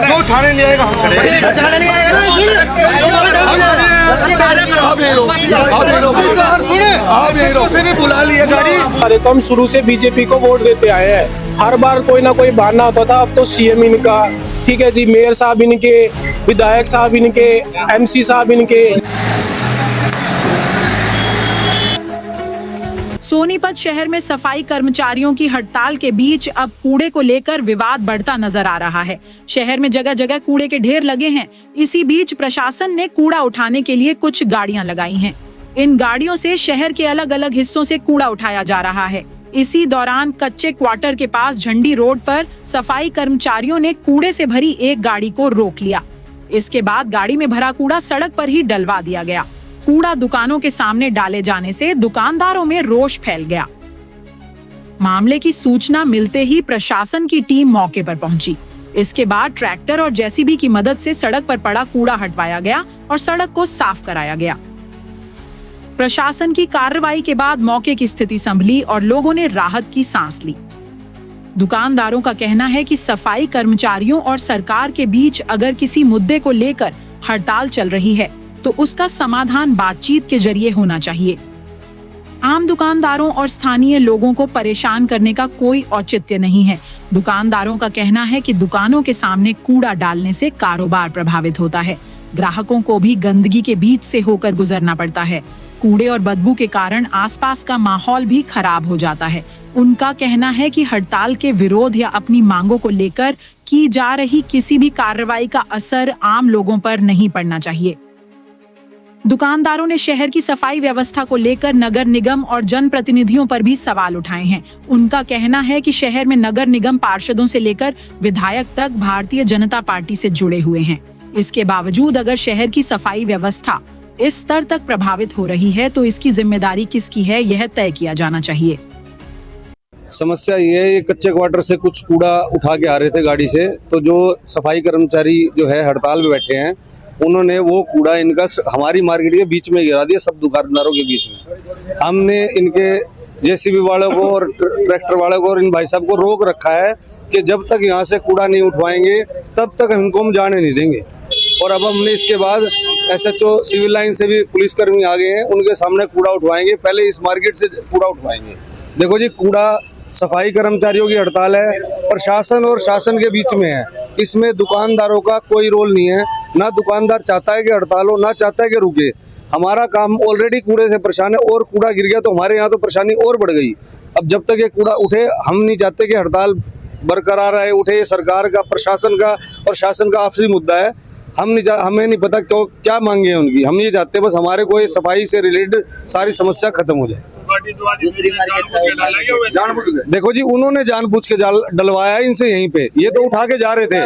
जो उठाने नहीं आएगा हम खड़े हैं। बुला लिया गाड़ी। अरे तो हम शुरू से बीजेपी को वोट देते आए हैं। हर बार कोई ना कोई बहाना होता था। अब तो सीएम इनका, ठीक है जी, मेयर साहब इनके, विधायक साहब इनके, एमसी साहब इनके। सोनीपत शहर में सफाई कर्मचारियों की हड़ताल के बीच अब कूड़े को लेकर विवाद बढ़ता नजर आ रहा है। शहर में जगह जगह कूड़े के ढेर लगे हैं। इसी बीच प्रशासन ने कूड़ा उठाने के लिए कुछ गाड़ियां लगाई हैं। इन गाड़ियों से शहर के अलग अलग हिस्सों से कूड़ा उठाया जा रहा है। इसी दौरान कच्चे क्वार्टर के पास झंडी रोड पर सफाई कर्मचारियों ने कूड़े से भरी एक गाड़ी को रोक लिया। इसके बाद गाड़ी में भरा कूड़ा सड़क पर ही डलवा दिया गया। कूड़ा दुकानों के सामने डाले जाने से दुकानदारों में रोष फैल गया। मामले की सूचना मिलते ही प्रशासन की टीम मौके पर पहुंची। इसके बाद ट्रैक्टर और जेसीबी की मदद से सड़क पर पड़ा कूड़ा हटवाया गया और सड़क को साफ कराया गया। प्रशासन की कार्रवाई के बाद मौके की स्थिति संभली और लोगों ने राहत की सांस ली। दुकानदारों का कहना है कि सफाई कर्मचारियों और सरकार के बीच अगर किसी मुद्दे को लेकर हड़ताल चल रही है तो उसका समाधान बातचीत के जरिए होना चाहिए। आम दुकानदारों और स्थानीय लोगों को परेशान करने का कोई औचित्य नहीं है। दुकानदारों का कहना है कि दुकानों के सामने कूड़ा डालने से कारोबार प्रभावित होता है। ग्राहकों को भी गंदगी के बीच से होकर गुजरना पड़ता है। कूड़े और बदबू के कारण आसपास का माहौल भी खराब हो जाता है। उनका कहना है कि हड़ताल के विरोध या अपनी मांगों को लेकर की जा रही किसी भी कार्रवाई का असर आम लोगों पर नहीं पड़ना चाहिए। दुकानदारों ने शहर की सफाई व्यवस्था को लेकर नगर निगम और जनप्रतिनिधियों पर भी सवाल उठाए हैं। उनका कहना है कि शहर में नगर निगम पार्षदों से लेकर विधायक तक भारतीय जनता पार्टी से जुड़े हुए हैं। इसके बावजूद अगर शहर की सफाई व्यवस्था इस स्तर तक प्रभावित हो रही है तो इसकी जिम्मेदारी किसकी है, यह तय किया जाना चाहिए। समस्या ये है, ये कच्चे क्वार्टर से कुछ कूड़ा उठा के आ रहे थे गाड़ी से, तो जो सफाई कर्मचारी जो है हड़ताल में बैठे हैं उन्होंने वो कूड़ा इनका हमारी मार्केट के बीच में गिरा दिया, सब दुकानदारों के बीच में। हमने इनके जेसीबी वालों को और ट्रैक्टर वालों को और इन भाई साहब को रोक रखा है कि जब तक यहाँ से कूड़ा नहीं उठवाएंगे तब तक इनको हम जाने नहीं देंगे। और अब हमने इसके बाद SHO सिविल लाइन से भी पुलिसकर्मी आ गए हैं, उनके सामने कूड़ा उठवाएंगे। पहले इस मार्केट से कूड़ा उठवाएंगे। देखो जी, कूड़ा सफाई कर्मचारियों की हड़ताल है, प्रशासन और शासन के बीच में है। इसमें दुकानदारों का कोई रोल नहीं है। ना दुकानदार चाहता है कि हड़ताल हो, ना चाहता है कि रुके। हमारा काम ऑलरेडी कूड़े से परेशान है और कूड़ा गिर गया तो हमारे यहाँ तो परेशानी और बढ़ गई। अब जब तक ये कूड़ा उठे, हम नहीं चाहते कि हड़ताल बरकरार रहे, उठे। ये सरकार का, प्रशासन का और शासन का आपसी मुद्दा है। हमें नहीं पता क्यों क्या मांगे हैं उनकी। हम ये चाहते हैं बस हमारे को सफाई से रिलेटेड सारी समस्या खत्म हो जाए। देखो जी, उन्होंने जानबूझ के डलवाया इनसे यहीं पे। ये तो उठा के जा रहे थे।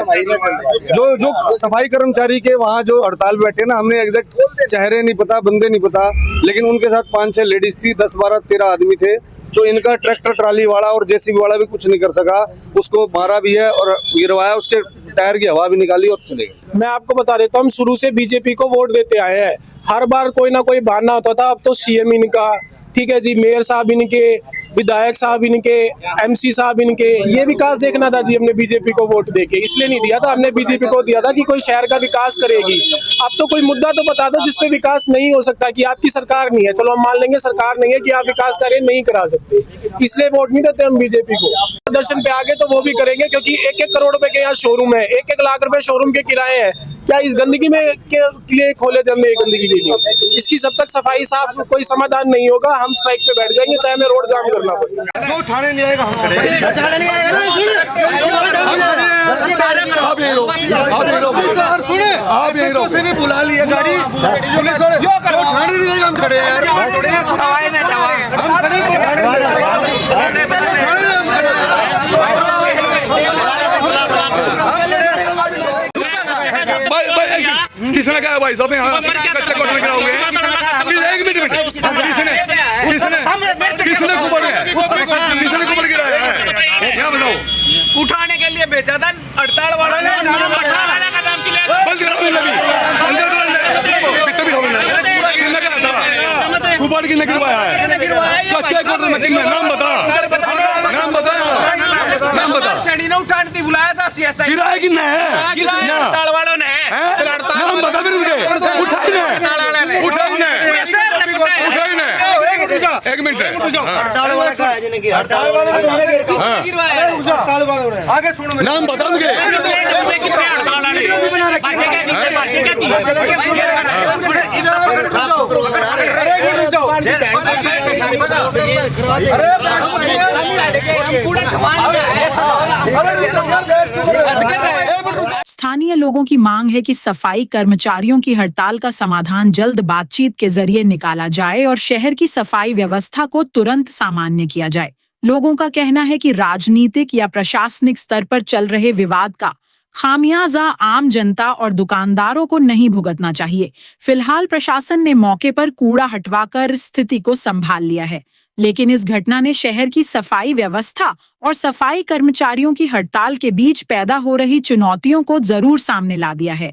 जो सफाई कर्मचारी के वहाँ जो हड़ताल बैठे ना, हमने एग्जैक्ट चेहरे नहीं पता, बंदे नहीं पता, लेकिन उनके साथ 5-6 लेडीज थी, 10, 12, 13 आदमी थे। तो इनका ट्रैक्टर ट्राली वाला और जेसीबी वाला भी कुछ नहीं कर सका। उसको मारा भी है और गिरवाया, उसके टायर की हवा भी निकाली और चले गए। मैं आपको बता देता हूँ, हम शुरू से बीजेपी को वोट देते आए हैं। हर बार कोई ना कोई बहाना होता था। अब तो सीएम इनका, ठीक है जी, मेयर साहब इनके, विधायक साहब इनके, एमसी साहब इनके। ये विकास देखना था जी हमने बीजेपी को वोट देके, इसलिए नहीं दिया था। हमने बीजेपी को दिया था कि कोई शहर का विकास करेगी। अब तो कोई मुद्दा तो बता दो जिसपे विकास नहीं हो सकता, कि आपकी सरकार नहीं है। चलो हम मान लेंगे सरकार नहीं है कि आप विकास करें, नहीं करा सकते, इसलिए वोट नहीं देते हम बीजेपी को। प्रदर्शन पे आगे तो वो भी करेंगे, क्योंकि 1-1 करोड़ रुपए के यहाँ शोरूम है, 1-1 लाख रुपए शोरूम के किराए हैं। क्या इस गंदगी में के लिए खोले थे हमने, गंदगी के लिए? इसकी जब तक सफाई साफ कोई समाधान नहीं होगा, हम स्ट्राइक पे बैठ जाएंगे, चाहे हमें रोड जाम करना पड़े। जो उठाने नहीं आएगा हम खड़े हैं। बुला लिया गाड़ी, पुलिस वाले उठाने नहीं आएगा हम खड़े हैं। किसने कहा भाई साहब यहाँ कच्चे क्वार्टर में गिराओगे? एक मिनट, किसने कुबड़ गिराया है? यहाँ बताओ। उठाने के लिए भेजा था हड़ताल वालों ने। कुबड़ किसने गिरवाया है? कच्चे क्वार्टर में किसने? नाम बता। सैनी ने उठाने बुलाया था। CSI गिराया कि नहीं है हड़ताल वालों ने नाम बता फिर उनके उठाई ने एक मिनट हड़ताल वाला का है जिन्हें हड़ताल वाला आगे सुनो नाम बता उनके स्थानीय लोगों की मांग है कि सफाई कर्मचारियों की हड़ताल का समाधान जल्द बातचीत के जरिए निकाला जाए और शहर की सफाई व्यवस्था को तुरंत सामान्य किया जाए। लोगों का कहना है कि राजनीतिक या प्रशासनिक स्तर पर चल रहे विवाद का खामियाजा आम जनता और दुकानदारों को नहीं भुगतना चाहिए। फिलहाल प्रशासन ने मौके पर कूड़ा हटवाकर स्थिति को संभाल लिया है, लेकिन इस घटना ने शहर की सफाई व्यवस्था और सफाई कर्मचारियों की हड़ताल के बीच पैदा हो रही चुनौतियों को जरूर सामने ला दिया है।